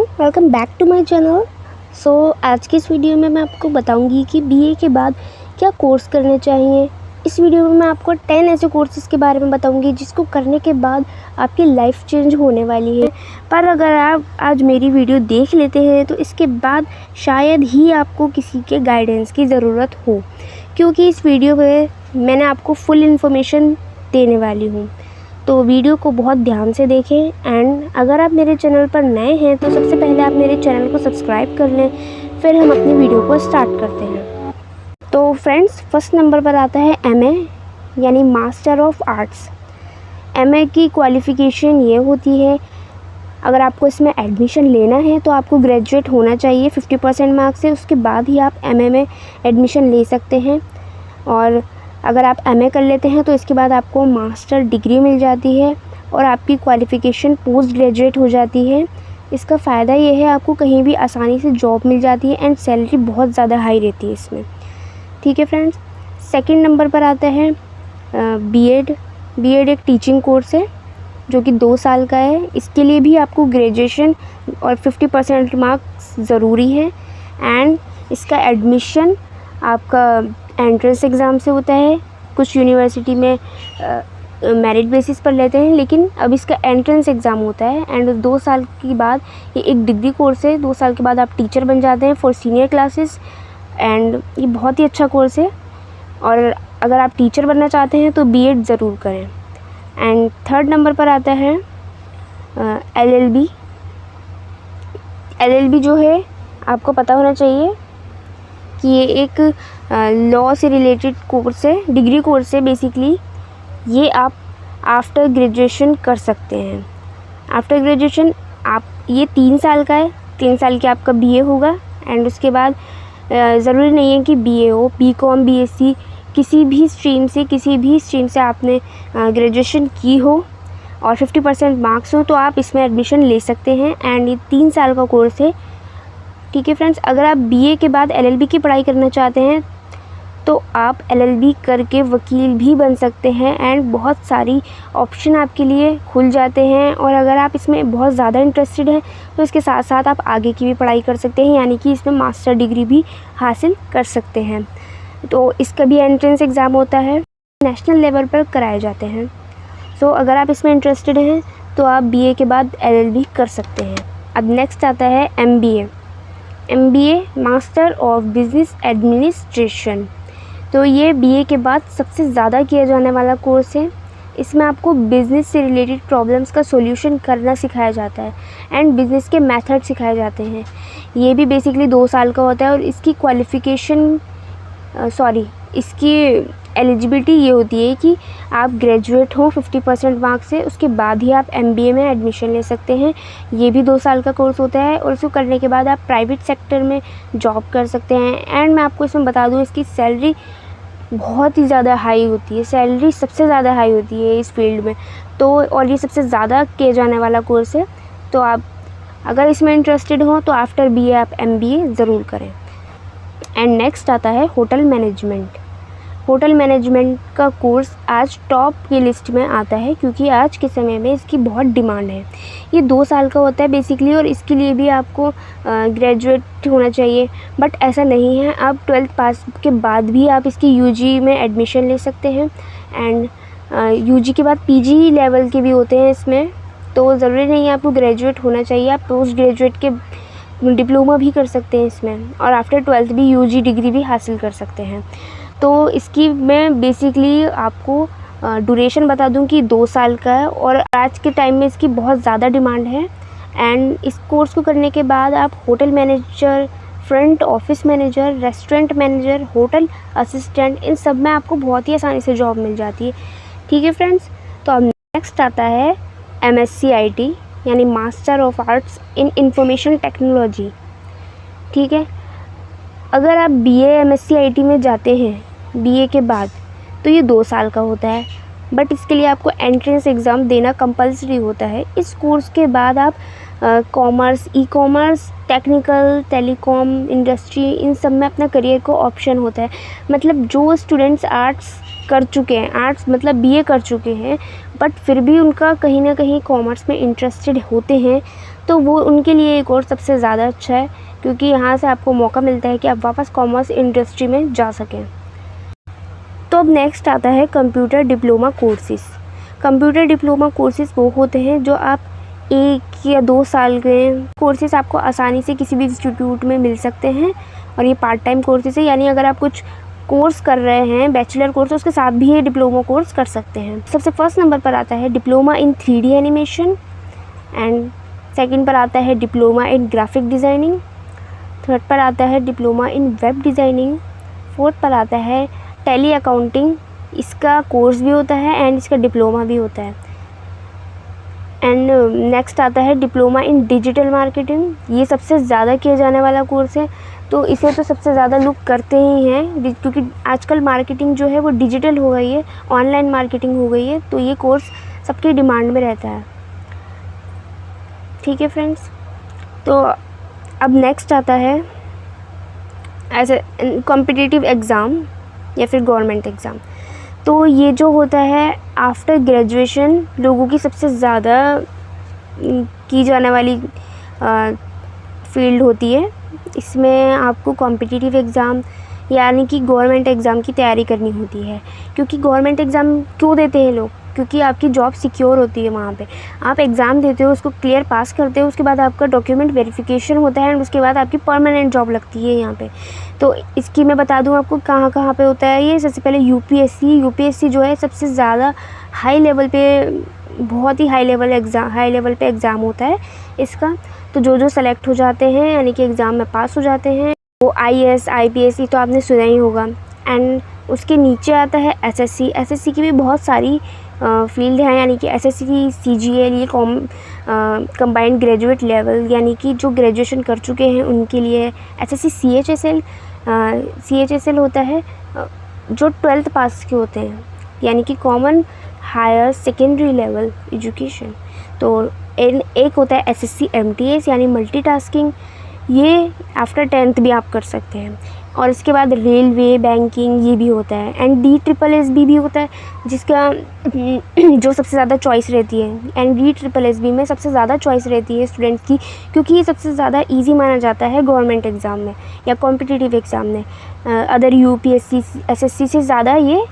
Welcome back to my channel. आज की इस वीडियो में मैं आपको बताऊंगी कि बीए के बाद क्या कोर्स करने चाहिए। इस वीडियो में मैं आपको 10 ऐसे कोर्सेज़ के बारे में बताऊंगी जिसको करने के बाद आपकी लाइफ चेंज होने वाली है। पर अगर आप आज मेरी वीडियो देख लेते हैं तो इसके बाद शायद ही आपको किसी के गाइडेंस की ज़रूरत हो, क्योंकि इस वीडियो में मैंने आपको फुल इन्फॉर्मेशन देने वाली हूँ। तो वीडियो को बहुत ध्यान से देखें। एंड अगर आप मेरे चैनल पर नए हैं तो सबसे पहले आप मेरे चैनल को सब्सक्राइब कर लें, फिर हम अपनी वीडियो को स्टार्ट करते हैं। तो फ्रेंड्स, फर्स्ट नंबर पर आता है एमए यानी मास्टर ऑफ आर्ट्स। एमए की क्वालिफ़िकेशन ये होती है, अगर आपको इसमें एडमिशन लेना है तो आपको ग्रेजुएट होना चाहिए 50% मार्क्स से, उसके बाद ही आप एमए में एडमिशन ले सकते हैं। और अगर आप एमए कर लेते हैं तो इसके बाद आपको मास्टर डिग्री मिल जाती है और आपकी क्वालिफ़िकेशन पोस्ट ग्रेजुएट हो जाती है। इसका फ़ायदा ये है, आपको कहीं भी आसानी से जॉब मिल जाती है एंड सैलरी बहुत ज़्यादा हाई रहती है इसमें। ठीक है फ्रेंड्स, सेकंड नंबर पर आता है बीएड। बीएड एक टीचिंग कोर्स है जो कि 2 साल का है। इसके लिए भी आपको ग्रेजुएशन और 50% मार्क्स ज़रूरी है। एंड इसका एडमिशन आपका एंट्रेंस एग्ज़ाम से होता है। कुछ यूनिवर्सिटी में मेरिट बेसिस पर लेते हैं, लेकिन अब इसका एंट्रेंस एग्ज़ाम होता है। एंड 2 साल के बाद ये एक डिग्री कोर्स है। 2 साल के बाद आप टीचर बन जाते हैं फॉर सीनियर क्लासेस। एंड ये बहुत ही अच्छा कोर्स है और अगर आप टीचर बनना चाहते हैं तो बीएड ज़रूर करें। एंड थर्ड नंबर पर आता है एलएलबी। एलएलबी जो है आपको पता होना चाहिए कि ये एक लॉ से रिलेटेड कोर्स है, डिग्री कोर्स है बेसिकली। ये आप आफ्टर ग्रेजुएशन कर सकते हैं। आफ्टर ग्रेजुएशन आप ये 3 साल का है। 3 साल के आपका बीए होगा एंड उसके बाद ज़रूरी नहीं है कि बीए हो, बीकॉम, बीएससी किसी भी स्ट्रीम से आपने ग्रेजुएशन की हो और 50% मार्क्स हो तो आप इसमें एडमिशन ले सकते हैं। एंड ये 3 साल का कोर्स है। ठीक है फ्रेंड्स, अगर आप बीए के बाद एलएलबी की पढ़ाई करना चाहते हैं तो आप एलएलबी करके वकील भी बन सकते हैं एंड बहुत सारी ऑप्शन आपके लिए खुल जाते हैं। और अगर आप इसमें बहुत ज़्यादा इंटरेस्टेड हैं तो इसके साथ साथ आप आगे की भी पढ़ाई कर सकते हैं, यानी कि इसमें मास्टर डिग्री भी हासिल कर सकते हैं। तो इसका भी एंट्रेंस एग्ज़ाम होता है, नेशनल लेवल पर कराए जाते हैं। अगर आप इसमें इंटरेस्टेड हैं तो आप बीए के बाद एलएलबी कर सकते हैं। अब नेक्स्ट आता है MBA. MBA master of business administration. तो ये बीए के बाद सबसे ज़्यादा किया जाने वाला कोर्स है। इसमें आपको बिज़नेस से रिलेटेड प्रॉब्लम्स का सॉल्यूशन करना सिखाया जाता है एंड बिज़नेस के मेथड सिखाए जाते हैं। ये भी बेसिकली 2 साल का होता है और इसकी इसकी एलिजिबिलिटी ये होती है कि आप ग्रेजुएट हो 50% मार्क्स से, उसके बाद ही आप एमबीए में एडमिशन ले सकते हैं। ये भी 2 साल का कोर्स होता है और इसको करने के बाद आप प्राइवेट सेक्टर में जॉब कर सकते हैं। एंड मैं आपको इसमें बता दूँ, इसकी सैलरी बहुत ही ज़्यादा हाई होती है। सैलरी सबसे ज़्यादा हाई होती है इस फील्ड में। और ये सबसे ज़्यादा किए जाने वाला कोर्स है। तो आप अगर इसमें इंटरेस्टेड हो तो आफ्टर बीए आप एमबीए ज़रूर करें। एंड नेक्स्ट आता है होटल मैनेजमेंट। होटल मैनेजमेंट का कोर्स आज टॉप की लिस्ट में आता है क्योंकि आज के समय में इसकी बहुत डिमांड है। ये 2 साल का होता है बेसिकली और इसके लिए भी आपको ग्रेजुएट होना चाहिए, बट ऐसा नहीं है। आप 12th पास के बाद भी आप इसकी यूजी में एडमिशन ले सकते हैं। एंड यूजी के बाद पीजी लेवल के भी होते हैं इसमें, तो ज़रूरी नहीं है आपको ग्रेजुएट होना चाहिए। आप पोस्ट ग्रेजुएट के डिप्लोमा भी कर सकते हैं इसमें और आफ्टर 12th भी यूजी डिग्री भी हासिल कर सकते हैं। तो इसकी मैं बेसिकली आपको ड्यूरेशन बता दूं कि 2 साल का है और आज के टाइम में इसकी बहुत ज़्यादा डिमांड है। एंड इस कोर्स को करने के बाद आप hotel manager, front office manager, restaurant manager, hotel assistant, इन सब में आपको बहुत ही आसानी से जॉब मिल जाती है। ठीक है फ्रेंड्स, तो अब नेक्स्ट आता है एमएससी आईटी यानी master of arts in information technology. ठीक है, अगर आप बीए एमएससी आईटी में जाते हैं बीए के बाद तो ये 2 साल का होता है, बट इसके लिए आपको एंट्रेंस एग्ज़ाम देना कंपलसरी होता है। इस कोर्स के बाद आप commerce, e commerce, technical, telecom, industry, इन सब में अपना करियर को ऑप्शन होता है। मतलब जो स्टूडेंट्स आर्ट्स कर चुके हैं, आर्ट्स मतलब बीए कर चुके हैं, बट फिर भी उनका कहीं ना कहीं कॉमर्स में इंटरेस्टेड होते हैं, तो वो उनके लिए ये कोर्स सबसे ज़्यादा अच्छा है, क्योंकि यहाँ से आपको मौका मिलता है कि आप वापस कॉमर्स इंडस्ट्री में जा सकें। तो अब नेक्स्ट आता है computer diploma courses. Computer diploma courses वो होते हैं जो आप 1 या 2 साल के कोर्सेज़ आपको आसानी से किसी भी इंस्टीट्यूट में मिल सकते हैं, और ये पार्ट टाइम कोर्सेज़ है, यानी अगर आप कुछ कोर्स कर रहे हैं बैचलर कोर्स, उसके साथ भी ये डिप्लोमा कोर्स कर सकते हैं। सबसे फर्स्ट नंबर पर आता है diploma in 3D animation, and second पर आता है diploma in graphic designing, third पर आता है diploma in web designing, fourth पर आता है टैली अकाउंटिंग। इसका कोर्स भी होता है एंड इसका डिप्लोमा भी होता है। एंड नेक्स्ट आता है डिप्लोमा इन डिजिटल मार्केटिंग। ये सबसे ज़्यादा किया जाने वाला कोर्स है, तो इसे तो सबसे ज़्यादा लोग करते ही हैं, क्योंकि आजकल मार्केटिंग जो है वो डिजिटल हो गई है, ऑनलाइन मार्केटिंग हो गई है, तो ये कोर्स सबकी डिमांड में रहता है। ठीक है फ्रेंड्स, तो अब नेक्स्ट आता है एज ए कॉम्पिटिटिव एग्ज़ाम या फिर गवर्नमेंट एग्ज़ाम। तो ये जो होता है आफ्टर ग्रेजुएशन लोगों की सबसे ज़्यादा की जाने वाली फील्ड होती है। इसमें आपको कॉम्पिटिटिव एग्ज़ाम यानी कि गवर्नमेंट एग्ज़ाम की तैयारी करनी होती है। क्योंकि गवर्नमेंट एग्ज़ाम क्यों देते हैं लोग? क्योंकि आपकी जॉब सिक्योर होती है। वहाँ पे आप एग्ज़ाम देते हो, उसको क्लियर पास करते हो, उसके बाद आपका डॉक्यूमेंट वेरिफिकेशन होता है एंड उसके बाद आपकी परमानेंट जॉब लगती है यहाँ पे। तो इसकी मैं बता दूँ आपको कहाँ कहाँ पे होता है ये। सबसे पहले यूपीएससी जो है सबसे ज़्यादा हाई लेवल पे, बहुत ही हाई लेवल पे एग्ज़ाम होता है इसका। तो जो सेलेक्ट हो जाते हैं यानी कि एग्ज़ाम में पास हो जाते हैं, वो IAS IPS तो आपने सुना ही होगा। एंड उसके नीचे आता है एसएससी की भी बहुत सारी फील्ड है, यानी कि एसएससी CGL ये कंबाइंड ग्रेजुएट लेवल, यानी कि जो ग्रेजुएशन कर चुके हैं उनके लिए। एसएससी CHSL होता है जो 12th पास के होते हैं, यानी कि common higher secondary level education. तो एक होता है SSC MTS यानी मल्टीटास्किंग, ये आफ्टर 10th भी आप कर सकते हैं। और इसके बाद रेलवे, बैंकिंग ये भी होता है। एंड DSSS भी होता है, जिसका जो सबसे ज़्यादा चॉइस रहती है। एंड DSSS में सबसे ज़्यादा चॉइस रहती है स्टूडेंट की, क्योंकि ये सबसे ज़्यादा इजी माना जाता है गवर्नमेंट एग्ज़ाम में या कॉम्पिटिटिव एग्ज़ाम में। अदर UPSC SSC से ज़्यादा ये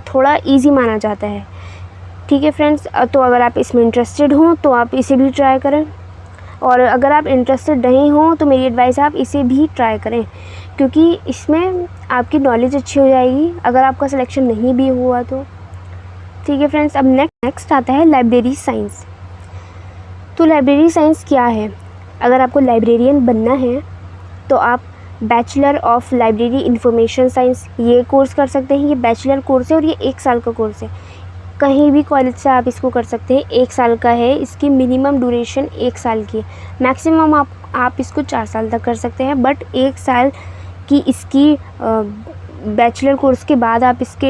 थोड़ा ईजी माना जाता है। ठीक है फ्रेंड्स, तो अगर आप इसमें इंटरेस्टेड हों तो आप इसे भी ट्राई करें, और अगर आप इंटरेस्टेड नहीं हो तो मेरी एडवाइस है आप इसे भी ट्राई करें, क्योंकि इसमें आपकी नॉलेज अच्छी हो जाएगी अगर आपका सिलेक्शन नहीं भी हुआ तो। ठीक है फ्रेंड्स, अब नेक्स्ट आता है लाइब्रेरी साइंस। तो लाइब्रेरी साइंस क्या है? अगर आपको लाइब्रेरियन बनना है तो आप bachelor of library information science ये कोर्स कर सकते हैं। ये बैचलर कोर्स है और ये 1 साल का कोर्स है। कहीं भी कॉलेज से आप इसको कर सकते हैं। 1 साल का है, इसकी मिनिमम ड्यूरेशन 1 साल की है। मैक्सिमम आप इसको 4 साल तक कर सकते हैं, बट 1 साल की इसकी बैचलर कोर्स के बाद आप इसके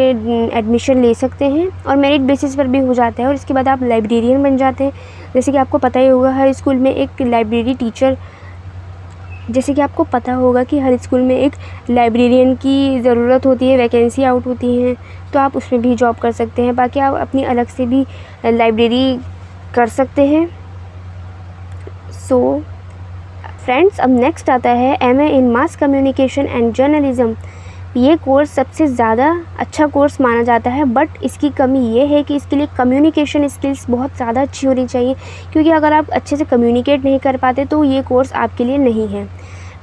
एडमिशन ले सकते हैं और मेरिट बेसिस पर भी हो जाता है, और इसके बाद आप लाइब्रेरियन बन जाते हैं। जैसे कि आपको पता ही होगा हर स्कूल में एक लाइब्रेरी टीचर, जैसे कि आपको पता होगा कि हर स्कूल में एक लाइब्रेरियन की ज़रूरत होती है, वैकेंसी आउट होती हैं, तो आप उसमें भी जॉब कर सकते हैं। बाकी आप अपनी अलग से भी लाइब्रेरी कर सकते हैं। सो फ्रेंड्स, अब नेक्स्ट आता है MA in mass communication and journalism. ये कोर्स सबसे ज़्यादा अच्छा कोर्स माना जाता है, बट इसकी कमी ये है कि इसके लिए कम्युनिकेशन स्किल्स बहुत ज़्यादा अच्छी होनी चाहिए, क्योंकि अगर आप अच्छे से कम्युनिकेट नहीं कर पाते तो ये कोर्स आपके लिए नहीं है।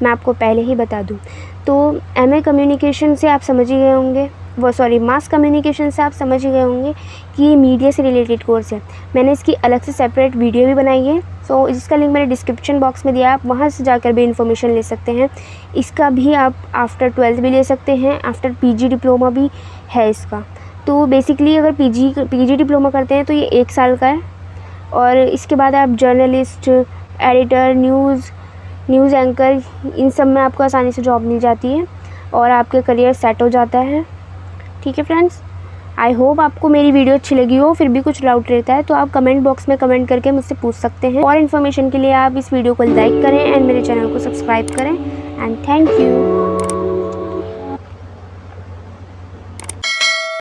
मैं आपको पहले ही बता दूं। तो MA कम्युनिकेशन से आप समझ ही गए होंगे, मास कम्युनिकेशन से आप समझ ही गए होंगे कि ये मीडिया से रिलेटेड कोर्स है। मैंने इसकी अलग से सेपरेट वीडियो भी बनाई है, सो इसका लिंक मैंने डिस्क्रिप्शन बॉक्स में दिया, आप वहाँ से जाकर भी इन्फॉर्मेशन ले सकते हैं। इसका भी आप आफ्टर 12th भी ले सकते हैं, आफ्टर PG डिप्लोमा भी है इसका। तो बेसिकली अगर PG डिप्लोमा करते हैं तो ये 1 साल का है, और इसके बाद आप जर्नलिस्ट, एडिटर, न्यूज़ एंकर, इन सब में आपको आसानी से जॉब मिल जाती है और आपका करियर सेट हो जाता है। ठीक है फ्रेंड्स, आई होप आपको मेरी वीडियो अच्छी लगी हो। फिर भी कुछ डाउट रहता है तो आप कमेंट बॉक्स में कमेंट करके मुझसे पूछ सकते हैं। और इन्फॉर्मेशन के लिए आप इस वीडियो को लाइक करें एंड मेरे चैनल को सब्सक्राइब करें। And thank you.